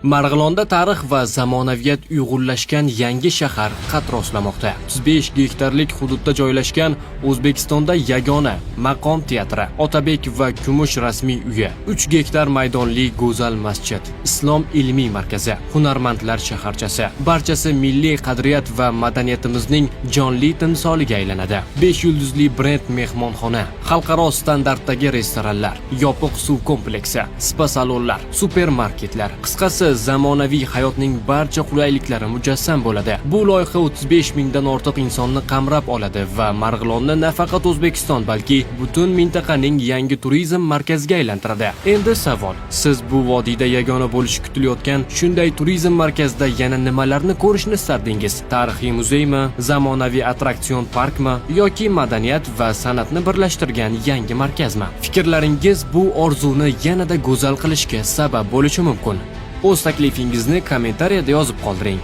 Marg'ilonda tarix va zamonaviyat uyg'unlashgan yangi shahar qad rostlamoqda. 35 gektarlik hududda joylashgan O'zbekistonda yagona maqom teatri, Otabek va Kumush rasmiy uyi, 3 gektar maydonli go'zal masjid, Islom ilmiy markazi, hunarmandlar shaharchasi, barchasi milliy qadriyat va madaniyatimizning jonli timsoliga aylanadi. 5 yulduzli brend mehmonxona, xalqaro standartdagi restoranlar, yopiq suv kompleksi, spa salonlar, supermarketlar, qisqasi zamonaviy hayotning barcha qulayliklari mujassam bo'ladi. Bu loyiha 35 mingdan ortiq insonni qamrab oladi va Marg'ilonni nafaqat O'zbekiston, balki butun mintaqaning yangi turizm markaziga aylantiradi. Endi savol: siz bu vodiyda yagona bo'lishi kutilayotgan shunday turizm markazida yana nimalarni ko'rishni istardingiz? Tarixiy muzeymi, zamonaviy attraksion parkmi yoki madaniyat va san'atni birlashtirgan yangi markazmi? Fikrlaringiz bu orzuni yanada go'zal qilishga sabab bo'lishi mumkin. O'z taklifingizni kommentariyada yozib qoldiring.